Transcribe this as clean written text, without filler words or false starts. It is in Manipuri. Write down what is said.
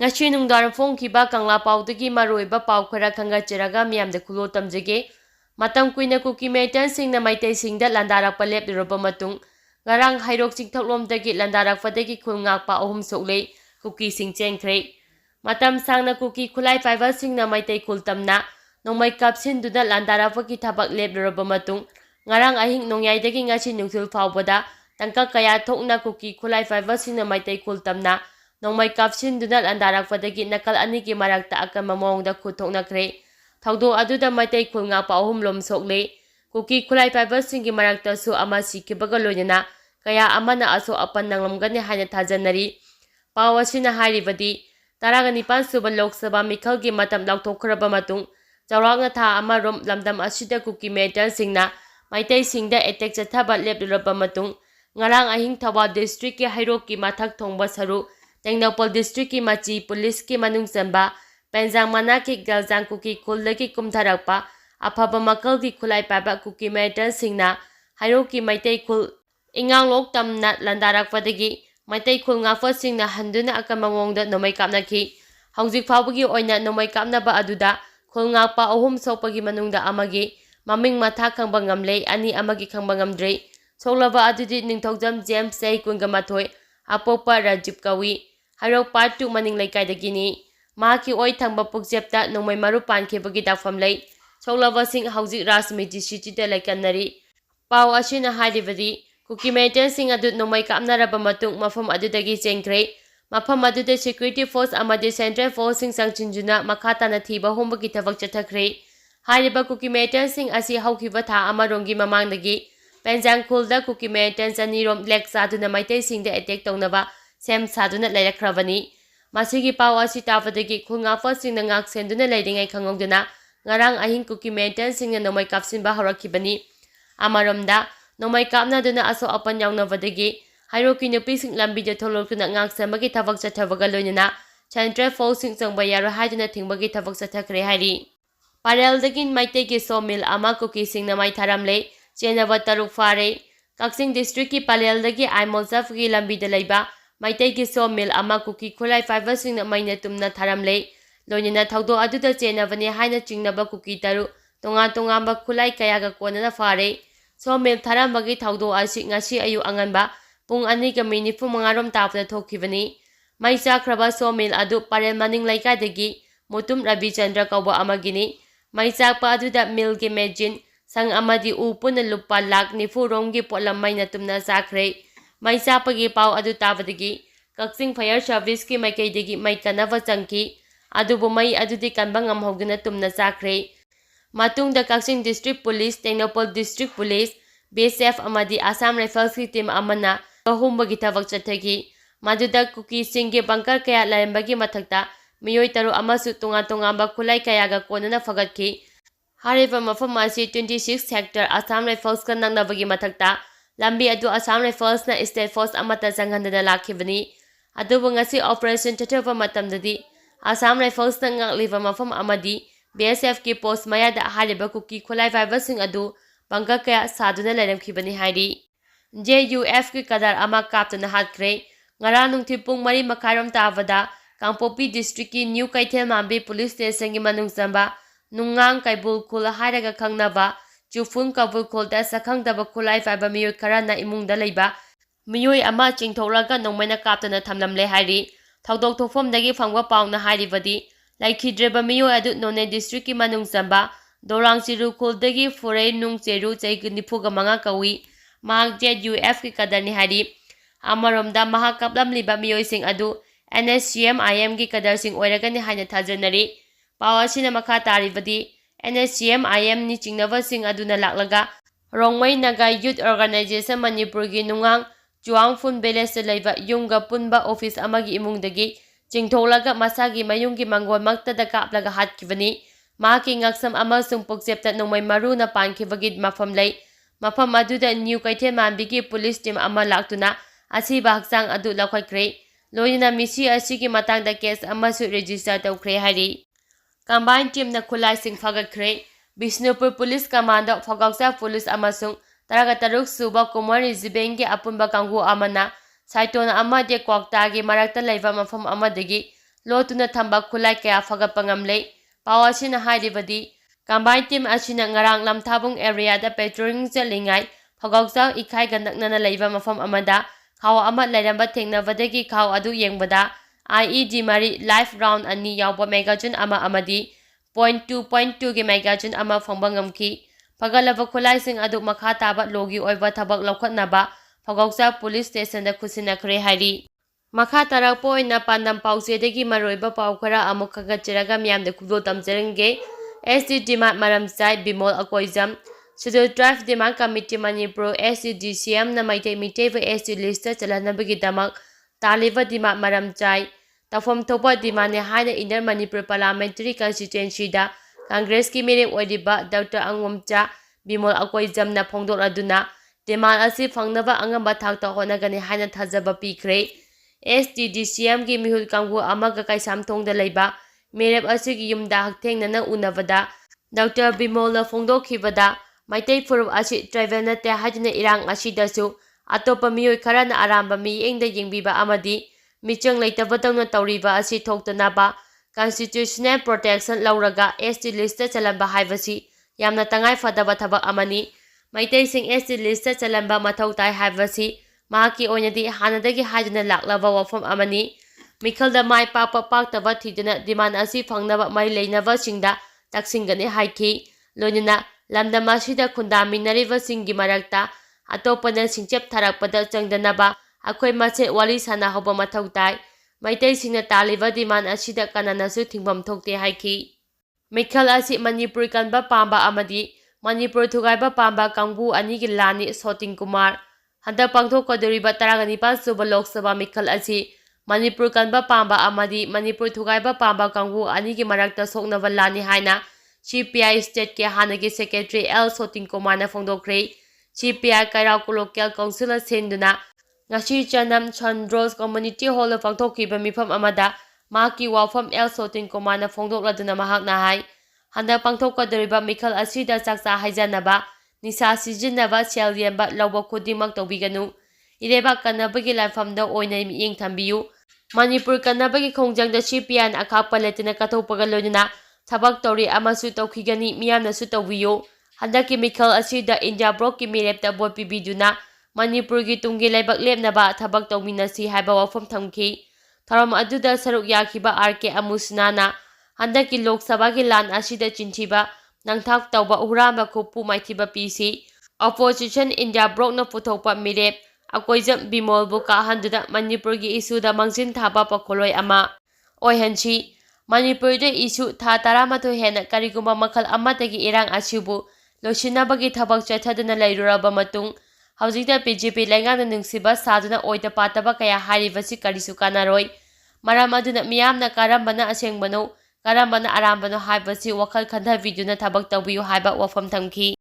Ngasi nungdar phongkiba kangla paudagi maroiba pau khara khangachiraga miyamda khulo tamjage matam kuina Kuki militant singna maitai singda landarakpa lepliroba matung ngarang Heirok chingthaklomdagi landarakpadagi khul ngakpa ahum sokle Kuki sing chenkhre matam sangna Kuki khulai fiber singna maitai khul tamna nongmai kapsinduna landarakpagi thabak lepliroba matung ngarang ahing nongyaidagi ngasi nungthul faubada tangka kaya thokna Kuki khulai fiber singna maitai khul tamna nongmai kapsinduna landarakpadagi nakal anigi marakta akama mawngda khuthoknakhre thaudo aduda maitai khul ngakpa ahum lom sokle Kuki khulai fiber singi marakta su ama sikhibaga loinana kaya amana aso apan nanglamgani haina thajanari paw asina hairibadi 19 suba Lok Sabha mikhalgi matam laukthokhraba matung chawrakna tha amarom lamdam asida Kuki militant singna maitai singda attack chathaba lepluraba matung ngarang ahing Thawa district ki Heirok ki mathak thongba saru Tengnopol district ki machi police ki manung chamba penjang mana ki galjang Kuki khulagi kumtharakpa afaba makal ki khulai paba Kuki militant singna Heirok ki maitai khul inganglok tamna landarakpadagi maitai khul ngakpa singna handuna akamangongda nomai kapnaki hauzik fawbagi oina nomai kapnaba aduda khul ngakpa ahum sokpagi manungda amagi maming matha khangba ngamle ani amagi khangba ngamdre soklaba adudi ningthokjam James sei kungamathoi apopa Rajiv kawi Heirok part 2 maning laikai maki oi thangba pukjepta nongmai maru pankebagi dakfam lei soklaba sing hauzik Rajmiti city da laikanari paw asina hairibadi Kuki militant sing adu nongmai kapnaraba matung mafam adudagi chenkhre mafam aduda security force amadi central force sing sangchinjuna makhatana thiba hombagi thabak chathakre hairiba Kuki militant sing asi haukiba tha amarongi mamangdagi penjang khulda Kuki militant anirom lek saduna maitai singda attack tongnaba sem saduna lairakhrabani masigi paw asi tabadagi khulngakpa singna ngak senduna lairingai khangongduna ngarang ahing Kuki militant singna nomai kapsinba horakibani amaromda nomai kapnaduna aso apan yawnabadagi Heirok ki nupi sing lambida tholokuna ngak samagi thabak chathabaga loinana chenkhre force sing changba yaro haiduna thingbagi thabak chathakre hairi pareldagi maitai ki sawmill ama Kuki singna mai tharamle chenaba taruk fare Kaksing district ki pareldagi aimolsaf ki lambida leiba maitai ki sawmill ama Kuki khulai fiber singna maina tumna tharamle loinana thaudo aduda chenabani haina chingnaba Kuki taru tonga khulai kayaga konana fare sawmill tharambagi thaudo asi ngasi ayu anganba pung 2:45 tapda thokibani mai chakraba sawmill adu parel maning laikadagi mutum Rabi Chandra kauba amagini mai chakpa aduda mill ki machine sang amadi upuna lupa lakh nifu romgi polam maina tumna chakre mai chapagi paw adu tabadagi Kaksing fire service ki maikaidagi mai kanava changki adubu mai adudi kanba ngamhogna tumna chakre matungda Kaksing district police Tengnopol district police BSF amadi Assam Rifles ki team amana ahumbagi thabak chathagi maduda Kuki singge bangkar kaya laimbagi mathakta miyoi taru amasu tunga khulai kayaga konana fagatki hariba mafam asi 26 hectare Assam Rifles ka nangnabagi mathakta lambi adu Assam Rifles na state force amata janghandana lakhibani adubu ngasi operation chathaba matamdadi Assam Rifles na ngakliba mafam amadi BSF ki post mayada hariba Kuki khulai fiber sing adu bangkar kaya saduna lairamkhibani hairi JUF ki kadar ama kaptuna hatkre ngara nungthi pung 3 makharom tabada Kangpopi district ki New Kaithel Mambi police station ki manung chamba nungang kaibul khul hairaga khangnaba chufun kabul kholda sakhangdaba khulai fiber miyoi kharana imungda leiba miyoi ama chingthoraga nongmaina kaptuna thamlamle hairi thaudok thofomdagi phangwa pauna hairibadi laikhidreba miyoi adu None district ki manung chamba dorang chiru kholdagi forei nung cheru chai 95 kawi mahak JUF ki kadarni hari amaromda mahakaplam liba miyoi sing adu NSCM IM ki kadar sing oiragani haina thajanari pawasina makha taribadi NSCM IM ni chingnava sing aduna laklaga Rongmai Naga Youth Organization Manipur gi nungang Chuangphun village leiba yunga punba office amagi imungdagi chingthoklaga masagi mayungi mangol maktada kaplaga hatkibani mahaki ngaksam amasung pukjepta nongmai maruna pankibagi mafam lei mafam aduda New Kaithel Mambigi police team ama laktuna asiba haksang adu lakhaikhre loina misi asigi matangda case amasu register tawkhre hari combined team na khulai sing phagakhre Bishnupur police command phagaksa police amasung 13 suba Kumari Zibengi apunba kanggu amana saitona ama de kwaktagi marakta leiba mafam amadagi lotuna thamba khulai kaya fagatpa ngamle. Paw asina hairibadi combined team asina ngarang lamthabung area da patrolling chatlingai phagokchau ikhai ganaknana leiba mafam amada khaw ama lairamba thengnabadagi khaw adu yengbada IED mari life round ani yawba magazine ama amadi point 2.2 gi magazine ama phangba ngamki pagalaba khulaising adu makha taba logi oiba thabak laukhatnaba phagokcha police station da khusinakhre hairi makha tarakpo oina pandam paujedagi maroiba paw khara amuk khagachiraga miyamde khudol tamjarenge SD Demand Maram Chai Bimol Akoizam Scheduled Drive Demand Committee Manipur SDCM na Maitei Miteva SD Lista Chalanabagi Damak Taliba Demand Maram Chai Tafom Topa Demand Haina Inner Manipur Parliamentary Constituency da Congress ki Mere Oidiba Dr. Angwamcha Bimol Akoizam na Pongdol Aduna Demand Asi Fangnava Angamba Thakta Honagani Haina Thazaba Pikre SDCM ki Mihul Kanggu Amaga Kaisam Tongda Leiba Merep asigi yumda haktengnana unabada Dr. Bimola Fongdokhibada Maitai Furup asi travel nate hajna irang asidasu atopa miyoi kharana aramba miyengda yengbiba amadi michang leitabadangna tawriba asi thoktanaba constitutional protection lauraga ST list chalanba haibasi yamna tangai fadaba thabak amani Maitai sing ST list chalanba mathau tai haibasi mahaki oinadi hanadagi hajna laklaba wafam amani Mikhalda mai papa paktaba thiduna demand asi fangnaba mai leinaba singda taksingani haiki loinina lamdama sida khundaminariba singi marakta atopana singchep tharakpada changdanaba akhoi mache wali sana hoba mathau tai maitai singna taliba demand asida kananasu thingbam thokte haiki Mikhal asi Manipur kanba pamba amadi Manipur thugaiba pamba kangbu anigi lani Soting Kumar handa pangthokkodoriba 19 suba Lok Sabha Mikhal asi Manipur kanba pamba amadi Manipur thugaiba pamba kangbu anigi marakta soknaba lani haina CPI state ke hanagi secretary L Soting Kumar na phongdokhre CPI Heirok local council senduna ngasi chanam Chandros community hall pangthokkiba mifam amada maki wafam L Soting Kumar na phongdokladuna mahakna hai handa pangthokkodoriba Mikhal asida chakcha haijanaba nisa sijinaba sel yemba lawba khudimak tobiganu ireba kanabagi lafamda oina miyeng thambiyu Manipur kanabagi khongjangda CPI na akhapa letina kathopaga loinina thabak tori amasu tawkhigani miyamna su tawbiyo handaki Mikhal asida India Block ki mirepta bot pibiduna Manipur gi tunggi laibak lepnaba thabak tawminasi haiba wafam thamki tharam aduda saruk yakhiba RK Amusnana handaki Lok Sabha gi lan asida chinthiba nangthak tawba uramba khopu maithiba PC opposition India Block na puthokpa mirep akoijam Bimol buka handuda Manipur gi issue da mangsin thaba pakholoi ama oihanchi Manipur de issue tha 12 hena karigumba makhal amatagi irang asibu losinabagi thabak chathaduna lairuraba matung haujikta BJP laingana nungsiba saduna oida pataba kaya haribasi karisu kanaroi maram aduna miyamna karambana asengbano karambana arambano haibasi wakhal khandha viduna thabak tawbiyu haiba wafam thamki